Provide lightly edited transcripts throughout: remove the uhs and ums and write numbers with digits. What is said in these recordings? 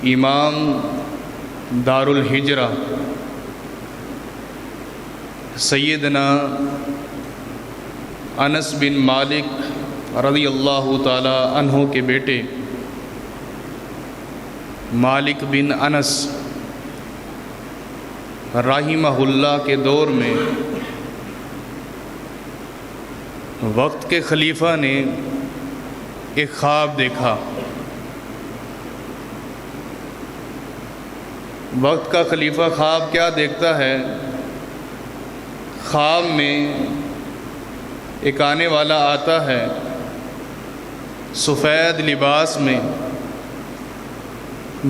امام دار الہجرہ سیدنا انس بن مالک رضی اللہ تعالی عنہ کے بیٹے مالک بن انس رحمہ اللہ کے دور میں وقت کے خلیفہ نے ایک خواب دیکھا۔ وقت کا خلیفہ خواب کیا دیکھتا ہے؟ خواب میں ایک آنے والا آتا ہے سفید لباس میں،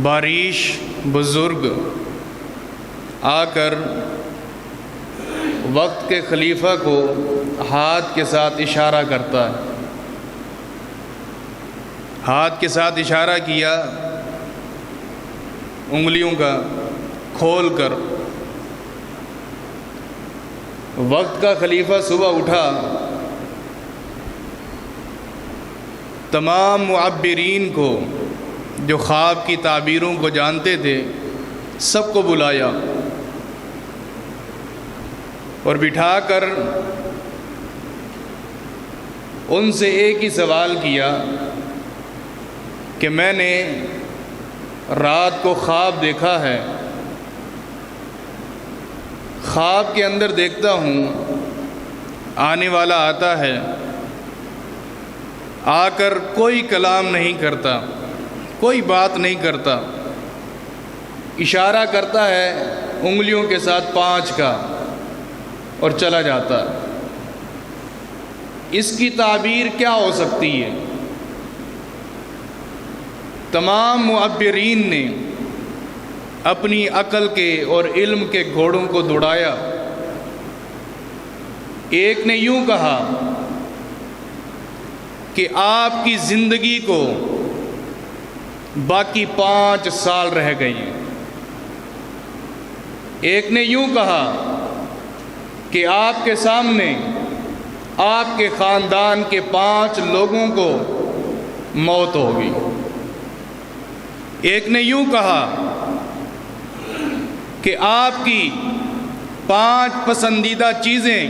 باریش بزرگ، آ کر وقت کے خلیفہ کو ہاتھ کے ساتھ اشارہ کرتا ہے۔ ہاتھ کے ساتھ اشارہ کیا انگلیوں کا کھول کر۔ وقت کا خلیفہ صبح اٹھا، تمام معبرین کو جو خواب کی تعبیروں کو جانتے تھے سب کو بلایا اور بٹھا کر ان سے ایک ہی سوال کیا کہ میں نے رات کو خواب دیکھا ہے، خواب کے اندر دیکھتا ہوں آنے والا آتا ہے، آ کر کوئی کلام نہیں کرتا، کوئی بات نہیں کرتا، اشارہ کرتا ہے انگلیوں کے ساتھ 5 کا اور چلا جاتا۔ اس کی تعبیر کیا ہو سکتی ہے؟ تمام معبرین نے اپنی عقل کے اور علم کے گھوڑوں کو دوڑایا۔ ایک نے یوں کہا کہ آپ کی زندگی کو باقی 5 سال رہ گئی ہیں۔ ایک نے یوں کہا کہ آپ کے سامنے آپ کے خاندان کے 5 لوگوں کو موت ہوگی۔ ایک نے یوں کہا کہ آپ کی 5 پسندیدہ چیزیں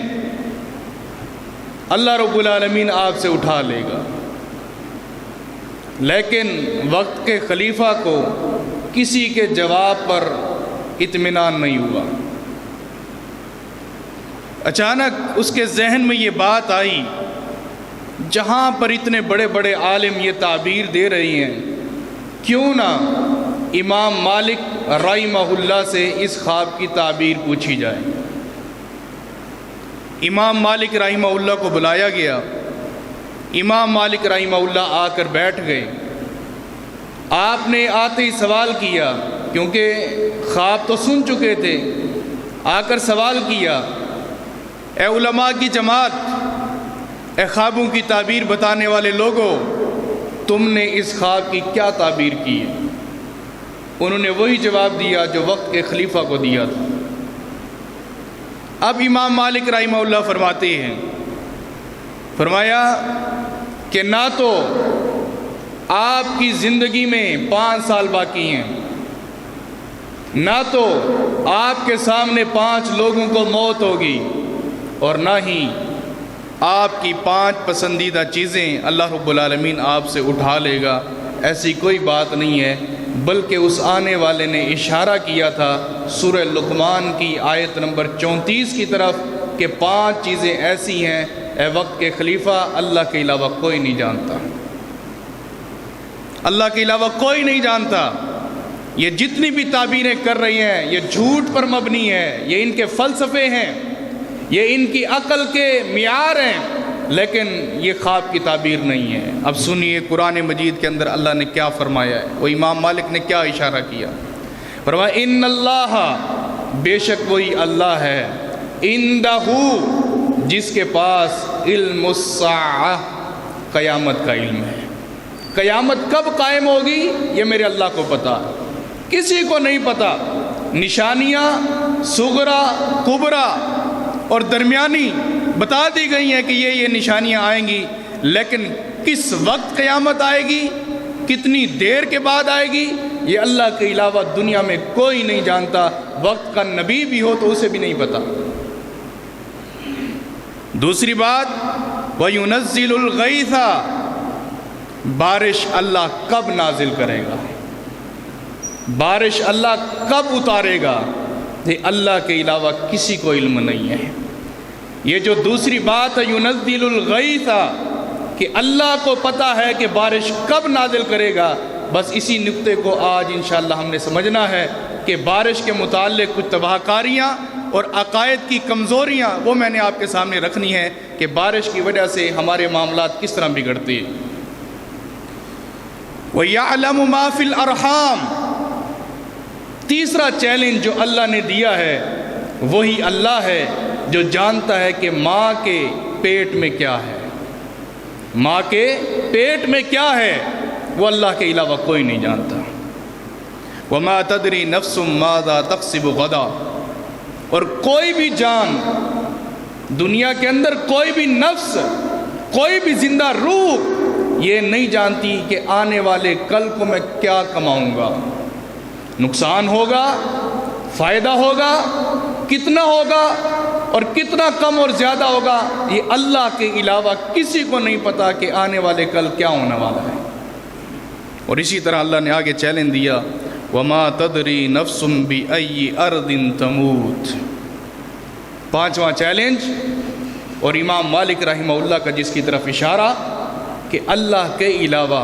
اللہ رب العالمین آپ سے اٹھا لے گا۔ لیکن وقت کے خلیفہ کو کسی کے جواب پر اطمینان نہیں ہوا۔ اچانک اس کے ذہن میں یہ بات آئی، جہاں پر اتنے بڑے بڑے عالم یہ تعبیر دے رہی ہیں، کیوں نہ امام مالک رحمہ اللہ سے اس خواب کی تعبیر پوچھی جائے۔ امام مالک رحمہ اللہ کو بلایا گیا۔ امام مالک رحمہ اللہ آ کر بیٹھ گئے۔ آپ نے آتے ہی سوال کیا، کیونکہ خواب تو سن چکے تھے، آ کر سوال کیا، اے علماء کی جماعت، اے خوابوں کی تعبیر بتانے والے لوگوں، تم نے اس خواب کی کیا تعبیر کی ہے؟ انہوں نے وہی جواب دیا جو وقت کے خلیفہ کو دیا تھا۔ اب امام مالک رحمہ اللہ فرماتے ہیں، فرمایا کہ نہ تو آپ کی زندگی میں 5 سال باقی ہیں، نہ تو آپ کے سامنے 5 لوگوں کو موت ہوگی، اور نہ ہی آپ کی 5 پسندیدہ چیزیں اللہ رب العالمین آپ سے اٹھا لے گا۔ ایسی کوئی بات نہیں ہے، بلکہ اس آنے والے نے اشارہ کیا تھا سورہ لقمان کی آیت نمبر 34 کی طرف کہ 5 چیزیں ایسی ہیں اے وقت کے خلیفہ، اللہ کے علاوہ کوئی نہیں جانتا، اللہ کے علاوہ کوئی نہیں جانتا۔ یہ جتنی بھی تعبیریں کر رہی ہیں یہ جھوٹ پر مبنی ہے، یہ ان کے فلسفے ہیں، یہ ان کی عقل کے معیار ہیں، لیکن یہ خواب کی تعبیر نہیں ہے۔ اب سنیے قرآن مجید کے اندر اللہ نے کیا فرمایا ہے، وہ امام مالک نے کیا اشارہ کیا۔ فرمایا ان اللہ، بے شک وہی اللہ ہے، عندہ، جس کے پاس علم الساعہ، قیامت کا علم ہے۔ قیامت کب قائم ہوگی یہ میرے اللہ کو پتا ہے، کسی کو نہیں پتا۔ نشانیاں صغرا، کبرا اور درمیانی بتا دی گئی ہیں کہ یہ نشانیاں آئیں گی، لیکن کس وقت قیامت آئے گی، کتنی دیر کے بعد آئے گی، یہ اللہ کے علاوہ دنیا میں کوئی نہیں جانتا، وقت کا نبی بھی ہو تو اسے بھی نہیں پتا۔ دوسری بات وَيُنَزِّلُ الْغَيْثَ، بارش اللہ کب نازل کرے گا، بارش اللہ کب اتارے گا، یہ اللہ کے علاوہ کسی کو علم نہیں ہے۔ یہ جو دوسری بات ہے يُنَزِّلُ الْغَيْثَ، کہ اللہ کو پتہ ہے کہ بارش کب نازل کرے گا، بس اسی نقطے کو آج انشاءاللہ ہم نے سمجھنا ہے کہ بارش کے متعلق کچھ تباہ کاریاں اور عقائد کی کمزوریاں وہ میں نے آپ کے سامنے رکھنی ہے کہ بارش کی وجہ سے ہمارے معاملات کس طرح بگڑتے ہیں۔ وَيَعْلَمُ مَا فِي الْأَرْحَامِ، تیسرا چیلنج جو اللہ نے دیا ہے وہی اللہ ہے جو جانتا ہے کہ ماں کے پیٹ میں کیا ہے، ماں کے پیٹ میں کیا ہے، وہ اللہ کے علاوہ کوئی نہیں جانتا۔ وَمَا تَدْرِي نَفْسٌ مَاذَا تَكْسِبُ غَدًا، اور کوئی بھی جان دنیا کے اندر، کوئی بھی نفس، کوئی بھی زندہ روح یہ نہیں جانتی کہ آنے والے کل کو میں کیا کماؤں گا، نقصان ہوگا، فائدہ ہوگا، کتنا ہوگا اور کتنا کم اور زیادہ ہوگا، یہ اللہ کے علاوہ کسی کو نہیں پتا کہ آنے والے کل کیا ہونے والا ہے۔ اور اسی طرح اللہ نے آگے چیلنج دیا وَمَا تَدْرِي نَفْسٌ بِأَيِّ أَرْضٍ تَمُوتُ، پانچواں چیلنج، اور امام مالک رحمہ اللہ کا جس کی طرف اشارہ کہ اللہ کے علاوہ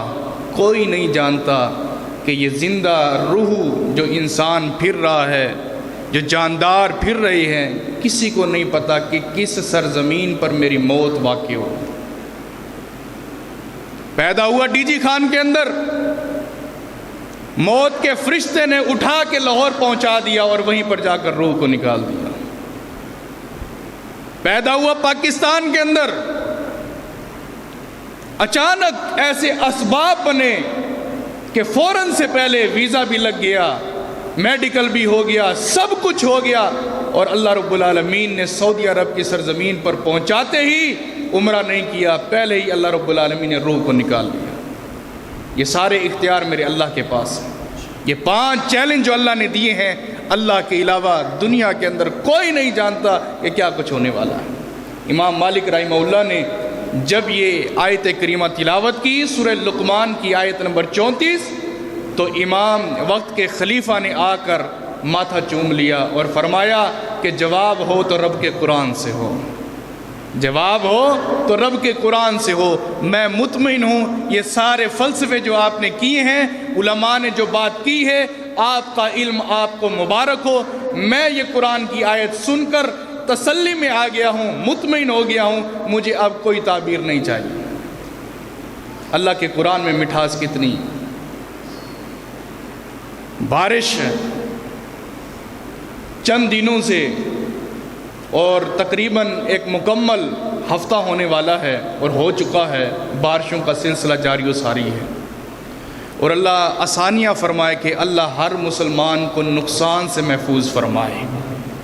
کوئی نہیں جانتا کہ یہ زندہ روح جو انسان پھر رہا ہے، جو جاندار پھر رہے ہیں، کسی کو نہیں پتا کہ کس سرزمین پر میری موت واقع ہو۔ پیدا ہوا ڈی جی خان کے اندر، موت کے فرشتے نے اٹھا کے لاہور پہنچا دیا اور وہیں پر جا کر روح کو نکال دیا۔ پیدا ہوا پاکستان کے اندر، اچانک ایسے اسباب بنے کہ فوراً سے پہلے ویزا بھی لگ گیا، میڈیکل بھی ہو گیا، سب کچھ ہو گیا، اور اللہ رب العالمین نے سعودی عرب کی سرزمین پر پہنچاتے ہی عمرہ نہیں کیا، پہلے ہی اللہ رب العالمین نے روح کو نکال دیا۔ یہ سارے اختیار میرے اللہ کے پاس ہیں۔ یہ 5 چیلنج جو اللہ نے دیے ہیں، اللہ کے علاوہ دنیا کے اندر کوئی نہیں جانتا کہ کیا کچھ ہونے والا ہے۔ امام مالک رحمہ اللہ نے جب یہ آیت کریمہ تلاوت کی، سورہ لقمان کی آیت نمبر 34، تو امام وقت کے خلیفہ نے آ کر ماتھا چوم لیا اور فرمایا کہ جواب ہو تو رب کے قرآن سے ہو، جواب ہو تو رب کے قرآن سے ہو۔ میں مطمئن ہوں یہ سارے فلسفے جو آپ نے کیے ہیں، علماء نے جو بات کی ہے، آپ کا علم آپ کو مبارک ہو۔ میں یہ قرآن کی آیت سن کر تسلی میں آ گیا ہوں، مطمئن ہو گیا ہوں، مجھے اب کوئی تعبیر نہیں چاہیے۔ اللہ کے قرآن میں مٹھاس کتنی! بارش چند دنوں سے اور تقریباً ایک مکمل ہفتہ ہونے والا ہے اور ہو چکا ہے، بارشوں کا سلسلہ جاری و ساری ہے، اور اللہ آسانیاں فرمائے کہ اللہ ہر مسلمان کو نقصان سے محفوظ فرمائے،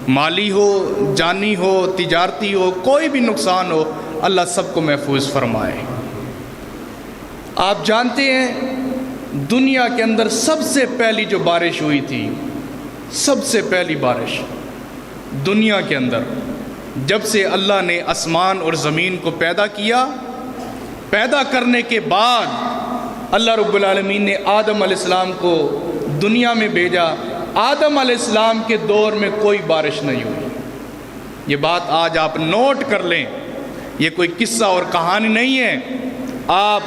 مالی ہو، جانی ہو، تجارتی ہو، کوئی بھی نقصان ہو، اللہ سب کو محفوظ فرمائے۔ آپ جانتے ہیں دنیا کے اندر سب سے پہلی جو بارش ہوئی تھی، سب سے پہلی بارش دنیا کے اندر، جب سے اللہ نے آسمان اور زمین کو پیدا کیا، پیدا کرنے کے بعد اللہ رب العالمین نے آدم علیہ السلام کو دنیا میں بھیجا۔ آدم علیہ السلام کے دور میں کوئی بارش نہیں ہوئی۔ یہ بات آج آپ نوٹ کر لیں، یہ کوئی قصہ اور کہانی نہیں ہے۔ آپ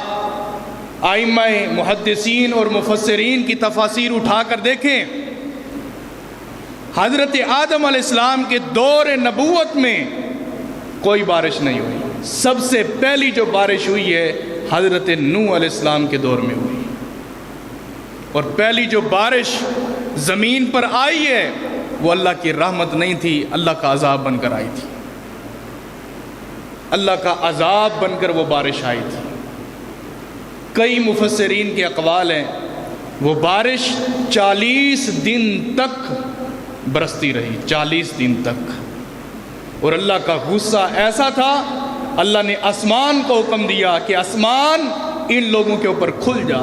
ائمہ محدثین اور مفسرین کی تفاسیر اٹھا کر دیکھیں، حضرت آدم علیہ السلام کے دور نبوت میں کوئی بارش نہیں ہوئی۔ سب سے پہلی جو بارش ہوئی ہے حضرت نوح علیہ السلام کے دور میں ہوئی، اور پہلی جو بارش زمین پر آئی ہے وہ اللہ کی رحمت نہیں تھی، اللہ کا عذاب بن کر آئی تھی۔ اللہ کا عذاب بن کر وہ بارش آئی تھی۔ کئی مفسرین کے اقوال ہیں، وہ بارش 40 دن تک برستی رہی، 40 دن تک، اور اللہ کا غصہ ایسا تھا، اللہ نے آسمان کو حکم دیا کہ آسمان ان لوگوں کے اوپر کھل جا،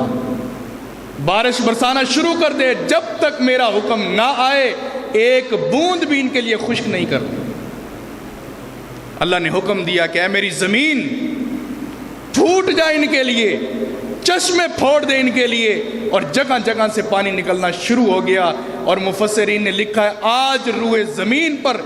بارش برسانا شروع کر دے، جب تک میرا حکم نہ آئے ایک بوند بھی ان کے لیے خشک نہیں کر دے۔ اللہ نے حکم دیا کہ اے میری زمین پھوٹ جائے ان کے لیے، چشمے پھوڑ دے ان کے لیے، اور جگہ جگہ سے پانی نکلنا شروع ہو گیا۔ اور مفسرین نے لکھا ہے آج روئے زمین پر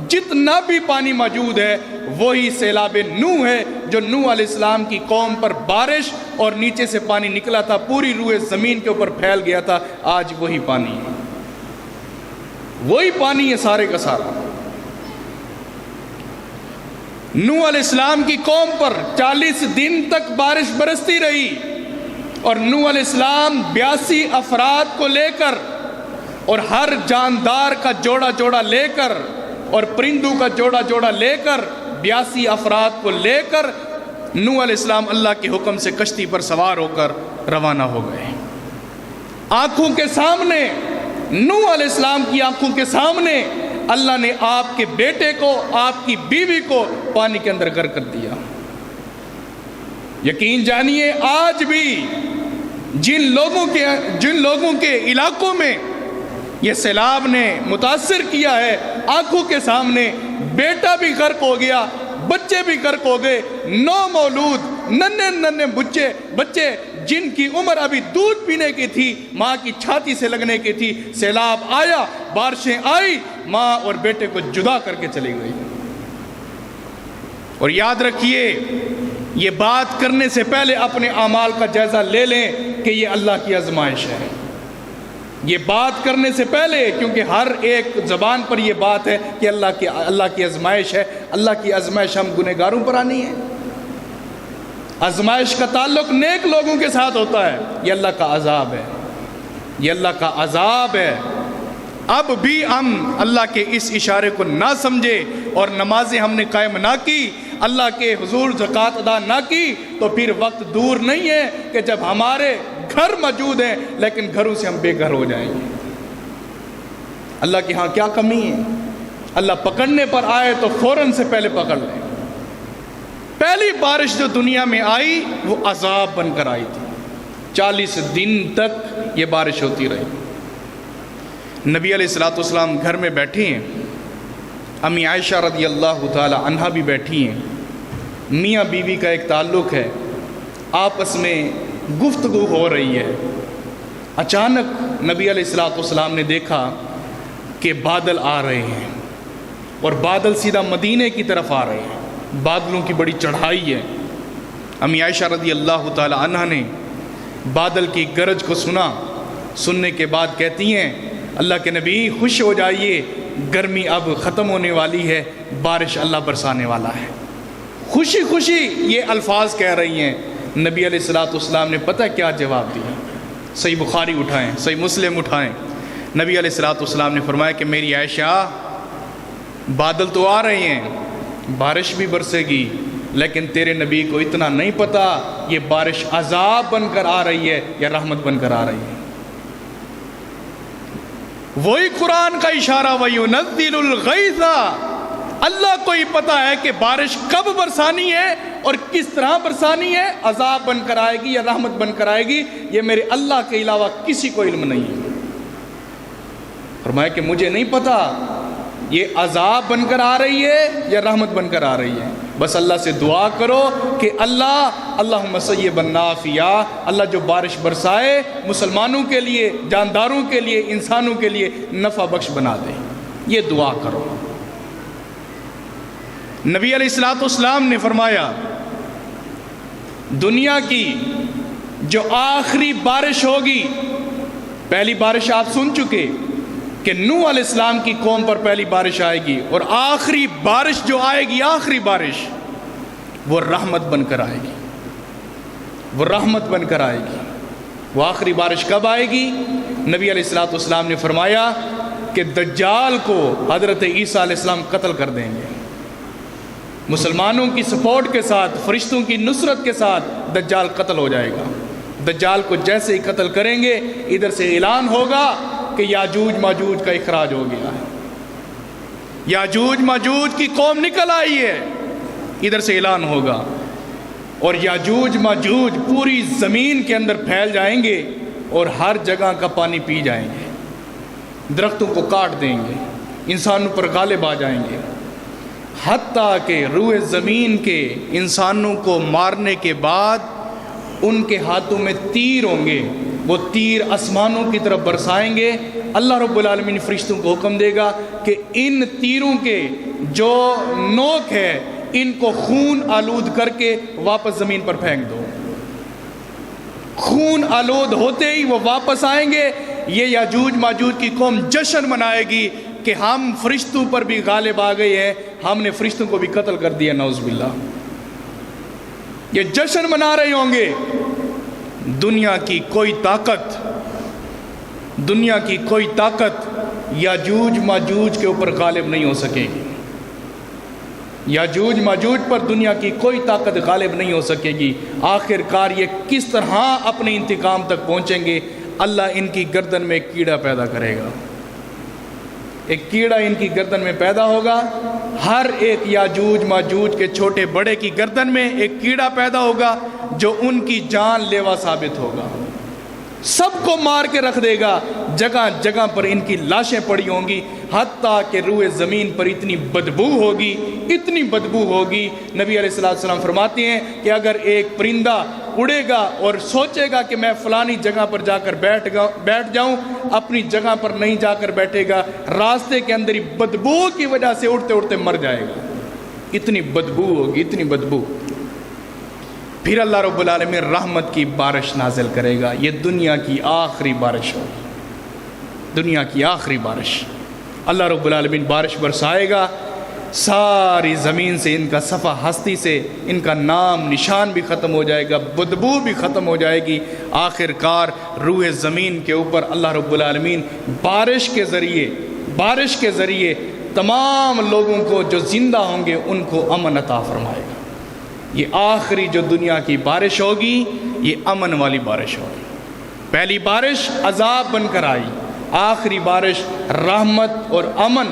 جتنا بھی پانی موجود ہے وہی سیلاب نوح ہے، جو نوح علیہ السلام کی قوم پر بارش اور نیچے سے پانی نکلا تھا، پوری روئے زمین کے اوپر پھیل گیا تھا، آج وہی پانی ہے، وہی پانی ہے سارے کا سارا۔ نوح علیہ السلام کی قوم پر 40 دن تک بارش برستی رہی، اور نوح علیہ السلام 82 افراد کو لے کر اور ہر جاندار کا جوڑا جوڑا لے کر اور پرندوں کا جوڑا جوڑا لے کر 82 افراد کو لے کر نوح علیہ السلام اللہ کے حکم سے کشتی پر سوار ہو کر روانہ ہو گئے۔ آنکھوں کے سامنے، نوح علیہ السلام کی آنکھوں کے سامنے اللہ نے آپ کے بیٹے کو، آپ کی بیوی کو پانی کے اندر غرق کر دیا۔ یقین جانیے آج بھی جن لوگوں کے علاقوں میں یہ سیلاب نے متاثر کیا ہے، آنکھوں کے سامنے بیٹا بھی غرق ہو گیا، بچے بھی غرق ہو گئے، 9 مولود ننھے بچے جن کی عمر ابھی دودھ پینے کی تھی، ماں کی چھاتی سے لگنے کی تھی، سیلاب آیا، بارشیں آئی، ماں اور بیٹے کو جدا کر کے چلی گئی۔ اور یاد رکھیے یہ بات کرنے سے پہلے اپنے اعمال کا جائزہ لے لیں کہ یہ اللہ کی آزمائش ہے۔ یہ بات کرنے سے پہلے، کیونکہ ہر ایک زبان پر یہ بات ہے کہ اللہ کی آزمائش ہے۔ اللہ کی آزمائش ہم گنہگاروں پر آنی ہے۔ آزمائش کا تعلق نیک لوگوں کے ساتھ ہوتا ہے، یہ اللہ کا عذاب ہے، یہ اللہ کا عذاب ہے۔ اب بھی ہم اللہ کے اس اشارے کو نہ سمجھے اور نمازیں ہم نے قائم نہ کی، اللہ کے حضور زکوٰۃ ادا نہ کی، تو پھر وقت دور نہیں ہے کہ جب ہمارے گھر موجود ہیں لیکن گھروں سے ہم بے گھر ہو جائیں گے۔ اللہ کے ہاں کیا کمی ہے؟ اللہ پکڑنے پر آئے تو فوراً سے پہلے پکڑ لیں۔ پہلی بارش جو دنیا میں آئی وہ عذاب بن کر آئی تھی، 40 دن تک یہ بارش ہوتی رہی۔ نبی علیہ السلام گھر میں بیٹھے ہیں، امی عائشہ رضی اللہ تعالی عنہا بھی بیٹھی ہیں، میاں بیوی کا ایک تعلق ہے، آپس میں گفتگو ہو رہی ہے۔ اچانک نبی علیہ السلام نے دیکھا کہ بادل آ رہے ہیں، اور بادل سیدھا مدینے کی طرف آ رہے ہیں، بادلوں کی بڑی چڑھائی ہے۔ امی عائشہ رضی اللہ تعالی عنہا نے بادل کی گرج کو سننے کے بعد کہتی ہیں اللہ کے نبی خوش ہو جائیے، گرمی اب ختم ہونے والی ہے، بارش اللہ برسانے والا ہے۔ خوشی خوشی یہ الفاظ کہہ رہی ہیں۔ نبی علیہ السلام نے پتہ کیا جواب دیا؟ صحیح بخاری اٹھائیں، صحیح مسلم اٹھائیں۔ نبی علیہ السلام نے فرمایا کہ میری عائشہ، بادل تو آ رہے ہیں، بارش بھی برسے گی، لیکن تیرے نبی کو اتنا نہیں پتہ یہ بارش عذاب بن کر آ رہی ہے یا رحمت بن کر آ رہی ہے۔ وہی قرآن کا اشارہ، وَيُنَزِّلُ الْغَيْثَ، اللہ کو ہی پتہ ہے کہ بارش کب برسانی ہے اور کس طرح برسانی ہے، عذاب بن کر آئے گی یا رحمت بن کر آئے گی، یہ میرے اللہ کے علاوہ کسی کو علم نہیں ہے۔ فرمایا کہ مجھے نہیں پتہ یہ عذاب بن کر آ رہی ہے یا رحمت بن کر آ رہی ہے، بس اللہ سے دعا کرو کہ اللہم صیبا نافعا، اللہ جو بارش برسائے مسلمانوں کے لیے، جانداروں کے لیے، انسانوں کے لیے نفع بخش بنا دے، یہ دعا کرو۔ نبی علیہ السلام نے فرمایا دنیا کی جو آخری بارش ہوگی، پہلی بارش آپ سن چکے کہ نوح علیہ السلام کی قوم پر پہلی بارش آئے گی، اور آخری بارش جو آئے گی، آخری بارش وہ رحمت بن کر آئے گی، وہ رحمت بن کر آئے گی۔ وہ آخری بارش کب آئے گی؟ نبی علیہ السلام نے فرمایا کہ دجال کو حضرت عیسیٰ علیہ السلام قتل کر دیں گے، مسلمانوں کی سپورٹ کے ساتھ، فرشتوں کی نصرت کے ساتھ دجال قتل ہو جائے گا۔ دجال کو جیسے ہی قتل کریں گے، ادھر سے اعلان ہوگا کہ یاجوج ماجوج کا اخراج ہو گیا ہے، یاجوج ماجوج کی قوم نکل آئی ہے، ادھر سے اعلان ہوگا، اور یاجوج ماجوج پوری زمین کے اندر پھیل جائیں گے، اور ہر جگہ کا پانی پی جائیں گے، درختوں کو کاٹ دیں گے، انسانوں پر غالب آ جائیں گے، حتیٰ کہ روئے زمین کے انسانوں کو مارنے کے بعد ان کے ہاتھوں میں تیر ہوں گے، وہ تیر آسمانوں کی طرف برسائیں گے۔ اللہ رب العالمین فرشتوں کو حکم دے گا کہ ان تیروں کے جو نوک ہے ان کو خون آلود کر کے واپس زمین پر پھینک دو۔ خون آلود ہوتے ہی وہ واپس آئیں گے۔ یہ یاجوج ماجوج کی قوم جشن منائے گی کہ ہم فرشتوں پر بھی غالب آ گئے ہیں، ہم نے فرشتوں کو بھی قتل کر دیا، نعوذ باللہ۔ یہ جشن منا رہے ہوں گے۔ دنیا کی کوئی طاقت یاجوج ماجوج کے اوپر غالب نہیں ہو سکے گی۔ یاجوج ماجوج پر دنیا کی کوئی طاقت غالب نہیں ہو سکے گی۔ آخر کار یہ کس طرح اپنے انتقام تک پہنچیں گے؟ اللہ ان کی گردن میں ایک کیڑا پیدا کرے گا، ایک کیڑا ان کی گردن میں پیدا ہوگا۔ ہر ایک یاجوج ماجوج کے چھوٹے بڑے کی گردن میں ایک کیڑا پیدا ہوگا جو ان کی جان لیوا ثابت ہوگا، سب کو مار کے رکھ دے گا۔ جگہ جگہ پر ان کی لاشیں پڑی ہوں گی، حتیٰ کہ روئے زمین پر اتنی بدبو ہوگی، اتنی بدبو ہوگی۔ نبی علیہ السلام فرماتے ہیں کہ اگر ایک پرندہ اڑے گا اور سوچے گا کہ میں فلانی جگہ پر جا کر بیٹھ جاؤں، اپنی جگہ پر نہیں جا کر بیٹھے گا، راستے کے اندر ہی بدبو کی وجہ سے اڑتے اڑتے مر جائے گا۔ اتنی بدبو ہوگی، اتنی بدبو۔ پھر اللہ رب العالمین رحمت کی بارش نازل کرے گا۔ یہ دنیا کی آخری بارش ہوگی، دنیا کی آخری بارش۔ اللہ رب العالمین بارش برسائے گا، ساری زمین سے ان کا صفحہ ہستی سے ان کا نام نشان بھی ختم ہو جائے گا، بدبو بھی ختم ہو جائے گی۔ آخر کار روح زمین کے اوپر اللہ رب العالمین بارش کے ذریعے تمام لوگوں کو جو زندہ ہوں گے ان کو امن عطا فرمائے گا۔ یہ آخری جو دنیا کی بارش ہوگی یہ امن والی بارش ہوگی۔ پہلی بارش عذاب بن کر آئی، آخری بارش رحمت اور امن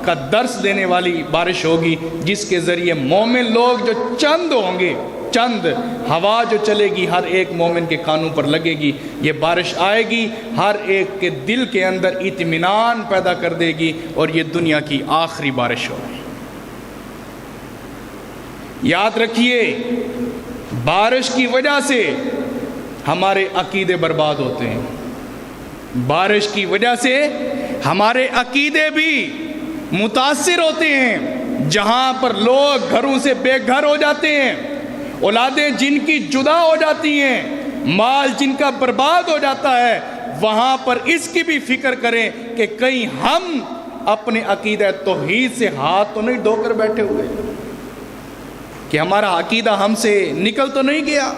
کا درس دینے والی بارش ہوگی، جس کے ذریعے مومن لوگ جو چند ہوں گے، چند ہوا جو چلے گی ہر ایک مومن کے کانوں پر لگے گی، یہ بارش آئے گی، ہر ایک کے دل کے اندر اطمینان پیدا کر دے گی، اور یہ دنیا کی آخری بارش ہوگی۔ یاد رکھیے، بارش کی وجہ سے ہمارے عقیدے برباد ہوتے ہیں، بارش کی وجہ سے ہمارے عقیدے بھی متاثر ہوتے ہیں۔ جہاں پر لوگ گھروں سے بے گھر ہو جاتے ہیں، اولادیں جن کی جدا ہو جاتی ہیں، مال جن کا برباد ہو جاتا ہے، وہاں پر اس کی بھی فکر کریں کہ کہیں ہم اپنے عقیدہ توحید سے ہاتھ تو نہیں دھو کر بیٹھے ہوئے، کہ ہمارا عقیدہ ہم سے نکل تو نہیں گیا۔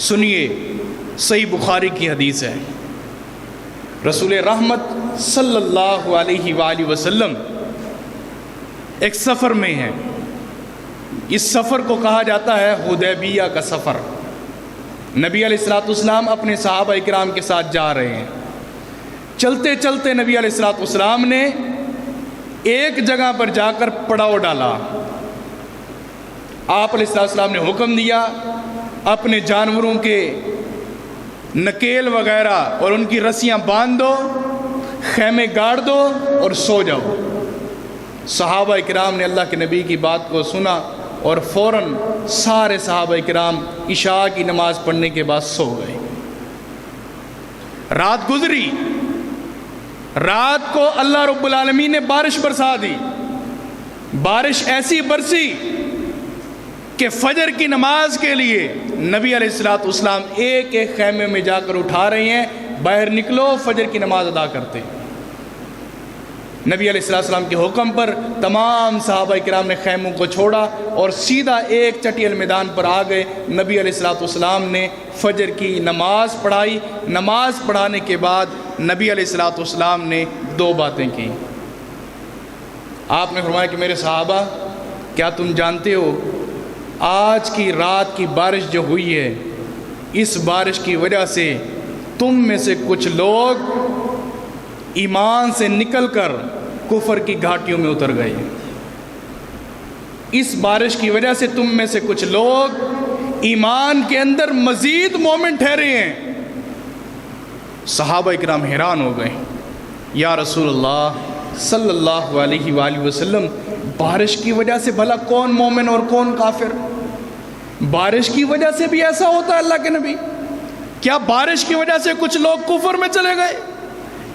سنیے، صحیح بخاری کی حدیث ہے، رسول رحمت صلی اللہ علیہ وآلہ وسلم ایک سفر میں ہیں۔ اس سفر کو کہا جاتا ہے حدیبیہ کا سفر۔ نبی علیہ السلام اپنے صحابہ اکرام کے ساتھ جا رہے ہیں۔ چلتے چلتے نبی علیہ السلام نے ایک جگہ پر جا کر پڑاؤ ڈالا۔ آپ علیہ السلام نے حکم دیا، اپنے جانوروں کے نکیل وغیرہ اور ان کی رسیاں باندھ دو، خیمے گاڑ دو اور سو جاؤ۔ صحابہ اکرام نے اللہ کے نبی کی بات کو سنا اور فوراً سارے صحابہ اکرام عشاء کی نماز پڑھنے کے بعد سو گئے۔ رات گزری، رات کو اللہ رب العالمین نے بارش برسا دی۔ بارش ایسی برسی کہ فجر کی نماز کے لیے نبی علیہ السلام ایک ایک خیمے میں جا کر اٹھا رہے ہیں، باہر نکلو فجر کی نماز ادا کرتے۔ نبی علیہ السلام کے حکم پر تمام صحابہ کرام نے خیموں کو چھوڑا اور سیدھا ایک چٹیل میدان پر آ گئے۔ نبی علیہ السلام نے فجر کی نماز پڑھائی۔ نماز پڑھانے کے بعد نبی علیہ السلام نے دو باتیں کی۔ آپ نے فرمایا کہ میرے صحابہ، کیا تم جانتے ہو آج کی رات کی بارش جو ہوئی ہے، اس بارش کی وجہ سے تم میں سے کچھ لوگ ایمان سے نکل کر کفر کی گھاٹیوں میں اتر گئے۔ اس بارش کی وجہ سے تم میں سے کچھ لوگ ایمان کے اندر مزید مومن ٹھہرے ہیں، صحابہ اکرام حیران ہو گئے، یا رسول اللہ صلی اللہ علیہ وآلہ وسلم، بارش کی وجہ سے بھلا کون مومن اور کون کافر؟ بارش کی وجہ سے بھی ایسا ہوتا ہے اللہ کے نبی؟ کیا بارش کی وجہ سے کچھ لوگ کفر میں چلے گئے؟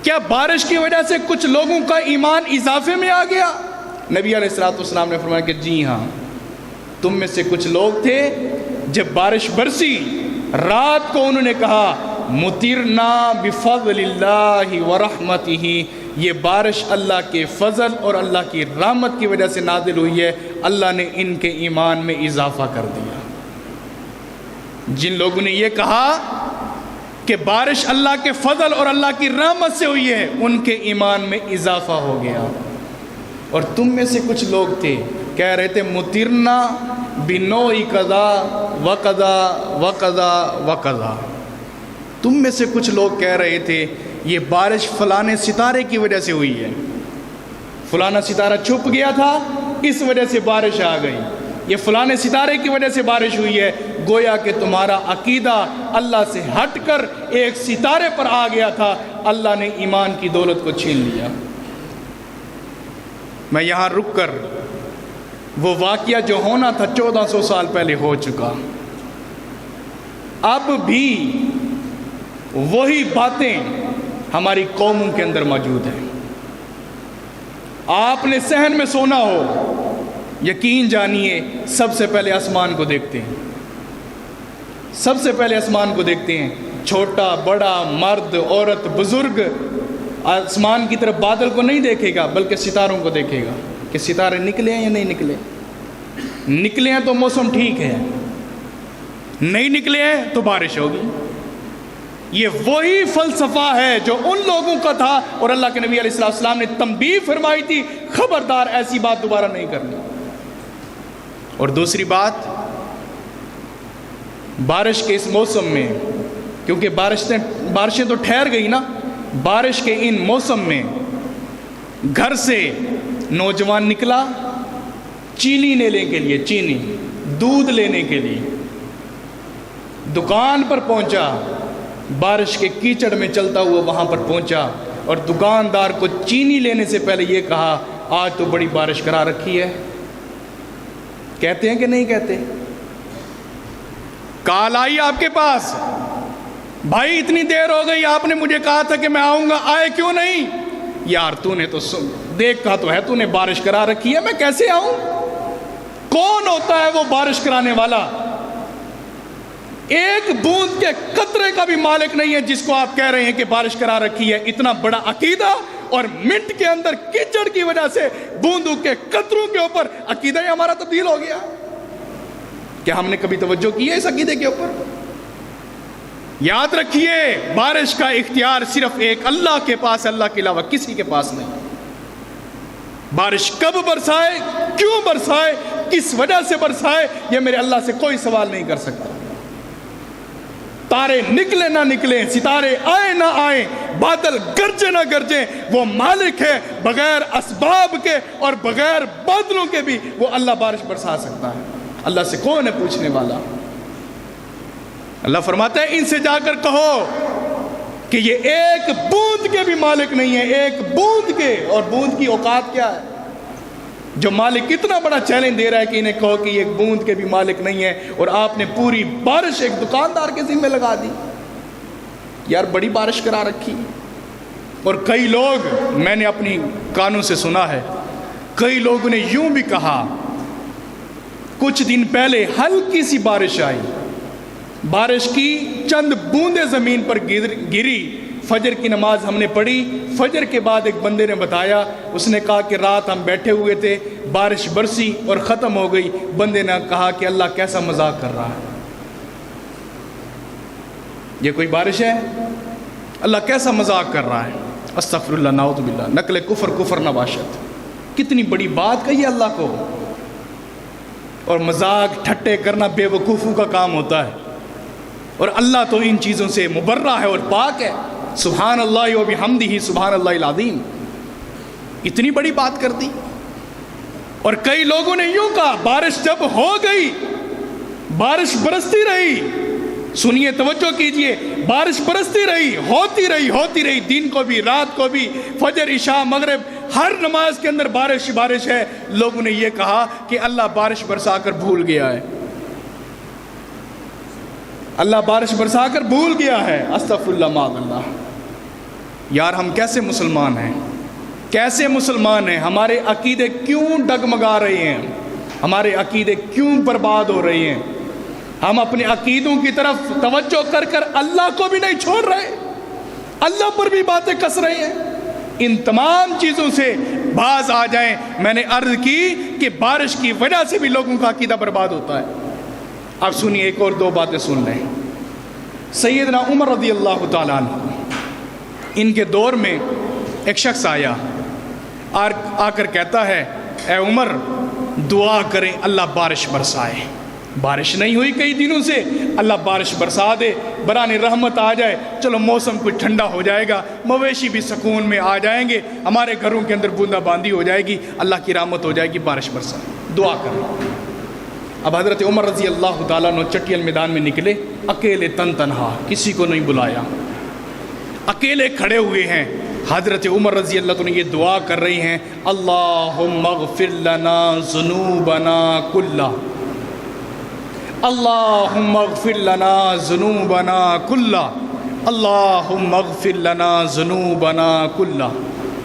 کیا بارش کی وجہ سے کچھ لوگوں کا ایمان اضافے میں آ گیا؟ نبی علیہ الصلوۃ والسلام نے فرمایا کہ جی ہاں، تم میں سے کچھ لوگ تھے جب بارش برسی رات کو انہوں نے کہا مطرنا بفضل اللہ ورحمتہ، یہ بارش اللہ کے فضل اور اللہ کی رحمت کی وجہ سے نازل ہوئی ہے، اللہ نے ان کے ایمان میں اضافہ کر دیا۔ جن لوگوں نے یہ کہا کہ بارش اللہ کے فضل اور اللہ کی رحمت سے ہوئی ہے، ان کے ایمان میں اضافہ ہو گیا۔ اور تم میں سے کچھ لوگ تھے کہہ رہے تھے مطرنا بنوع قضا وقضا وقضا وقضا، تم میں سے کچھ لوگ کہہ رہے تھے یہ بارش فلانے ستارے کی وجہ سے ہوئی ہے، فلانا ستارہ چھپ گیا تھا اس وجہ سے بارش آ گئی، یہ فلانے ستارے کی وجہ سے بارش ہوئی ہے۔ گویا کہ تمہارا عقیدہ اللہ سے ہٹ کر ایک ستارے پر آ گیا تھا، اللہ نے ایمان کی دولت کو چھین لیا۔ میں یہاں رک کر وہ واقعہ جو ہونا تھا 1400 سال پہلے ہو چکا، اب بھی وہی باتیں ہماری قوموں کے اندر موجود ہیں۔ آپ نے صحن میں سونا ہو، یقین جانیے سب سے پہلے آسمان کو دیکھتے ہیں، سب سے پہلے آسمان کو دیکھتے ہیں، چھوٹا بڑا مرد عورت بزرگ آسمان کی طرف بادل کو نہیں دیکھے گا بلکہ ستاروں کو دیکھے گا کہ ستارے نکلے ہیں یا نہیں نکلے، نکلے ہیں تو موسم ٹھیک ہے، نہیں نکلے ہیں تو بارش ہوگی۔ یہ وہی فلسفہ ہے جو ان لوگوں کا تھا، اور اللہ کے نبی علیہ السلام نے تنبیہ فرمائی تھی خبردار ایسی بات دوبارہ نہیں کرنی۔ اور دوسری بات، بارش کے اس موسم میں، کیونکہ بارشیں تو ٹھہر گئی نا، بارش کے ان موسم میں گھر سے نوجوان نکلا چینی لینے کے لیے، چینی دودھ لینے کے لیے، دکان پر پہنچا، بارش کے کیچڑ میں چلتا ہوا وہاں پر پہنچا اور دکاندار کو چینی لینے سے پہلے یہ کہا آج تو بڑی بارش کرا رکھی ہے۔ کہتے ہیں کہ نہیں کہتے؟ کال آئی آپ کے پاس، بھائی اتنی دیر ہو گئی، آپ نے مجھے کہا تھا کہ میں آؤں گا، آئے کیوں نہیں؟ یار تو نے تو دیکھا تو ہے، تو نے بارش کرا رکھی ہے، میں کیسے آؤں؟ کون ہوتا ہے وہ بارش کرانے والا؟ ایک بوند کے قطرے کا بھی مالک نہیں ہے جس کو آپ کہہ رہے ہیں کہ بارش کرا رکھی ہے۔ اتنا بڑا عقیدہ، اور منٹ کے اندر کیچڑ کی وجہ سے بوندوں کے قطروں کے اوپر عقیدہ ہی ہمارا تبدیل ہو گیا۔ کیا ہم نے کبھی توجہ کی ہے اس عقیدے کے اوپر؟ یاد رکھیے بارش کا اختیار صرف ایک اللہ کے پاس، اللہ کے علاوہ کسی کے پاس نہیں۔ بارش کب برسائے، کیوں برسائے، کس وجہ سے برسائے، یہ میرے اللہ سے کوئی سوال نہیں کر سکتا۔ تارے نکلے نہ نکلیں، ستارے آئے نہ آئیں، بادل گرجے نہ گرجیں، وہ مالک ہے، بغیر اسباب کے اور بغیر بادلوں کے بھی وہ اللہ بارش برسا سکتا ہے۔ اللہ سے کون ہے پوچھنے والا؟ اللہ فرماتا ہے ان سے جا کر کہو کہ یہ ایک بوند کے بھی مالک نہیں ہے، ایک بوند کے، اور بوند کی اوقات کیا ہے جو مالک اتنا بڑا چیلنج دے رہا ہے کہ انہیں کہو کہ یہ ایک بوند کے بھی مالک نہیں ہے، اور آپ نے پوری بارش ایک دکاندار کے ذمہ لگا دی۔ یار بڑی بارش کرا رکھی۔ اور کئی لوگ، میں نے اپنی کانوں سے سنا ہے، کئی لوگوں نے یوں بھی کہا، کچھ دن پہلے ہلکی سی بارش آئی، بارش کی چند بوندیں زمین پر گری، فجر کی نماز ہم نے پڑھی، فجر کے بعد ایک بندے نے بتایا، اس نے کہا کہ رات ہم بیٹھے ہوئے تھے، بارش برسی اور ختم ہو گئی۔ بندے نے کہا کہ اللہ کیسا مذاق کر رہا ہے، یہ کوئی بارش ہے؟ اللہ کیسا مذاق کر رہا ہے۔ استغفر اللہ، نعوذ باللہ، نقل کفر نباشت، کتنی بڑی بات کہی اللہ کو۔ اور مذاق ٹھٹے کرنا بے وقوفوں کا کام ہوتا ہے، اور اللہ تو ان چیزوں سے مبرہ ہے اور پاک ہے۔ سبحان اللہ و بحمدہ سبحان اللہ العظیم، اتنی بڑی بات کر دی۔ اور کئی لوگوں نے یوں کہا، بارش جب ہو گئی، بارش برستی رہی، سنیے، توجہ کیجئے، بارش برستی رہی، ہوتی رہی، دن کو بھی رات کو بھی، فجر عشاء مغرب ہر نماز کے اندر بارش ہے۔ لوگوں نے یہ کہا کہ اللہ بارش برسا کر بھول گیا ہے، اللہ بارش برسا کر بھول گیا ہے۔ استغفر اللہ معاذ اللہ۔ یار ہم کیسے مسلمان ہیں، کیسے مسلمان ہیں؟ ہمارے عقیدے کیوں ڈگمگا رہے ہیں؟ ہمارے عقیدے کیوں برباد ہو رہے ہیں؟ ہم اپنے عقیدوں کی طرف توجہ کر کر اللہ کو بھی نہیں چھوڑ رہے، اللہ پر بھی باتیں کس رہے ہیں۔ ان تمام چیزوں سے باز آ جائیں۔ میں نے عرض کی کہ بارش کی وجہ سے بھی لوگوں کا عقیدہ برباد ہوتا ہے۔ اب سنیے، ایک اور دو باتیں سن لیں۔ سیدنا عمر رضی اللہ تعالیٰ عنہ، ان کے دور میں ایک شخص آیا، آ کر کہتا ہے اے عمر دعا کریں اللہ بارش برسائے۔ بارش نہیں ہوئی کئی دنوں سے، اللہ بارش برسا دے، بران رحمت آ جائے، چلو موسم کچھ ٹھنڈا ہو جائے گا، مویشی بھی سکون میں آ جائیں گے، ہمارے گھروں کے اندر بوندا باندی ہو جائے گی، اللہ کی رحمت ہو جائے گی، بارش برسائے، دعا کریں۔ اب حضرت عمر رضی اللہ تعالیٰ عنہ چٹیل میدان میں نکلے، اکیلے تنہا، کسی کو نہیں بلایا، اکیلے کھڑے ہوئے ہیں۔ حضرت عمر رضی اللہ عنہ یہ دعا کر رہی ہیں، اللہم اغفر لنا ذنوبنا کلہ، اللہم اغفر لنا ذنوبنا کلہ، اللہم اغفر لنا ذنوبنا کلہ،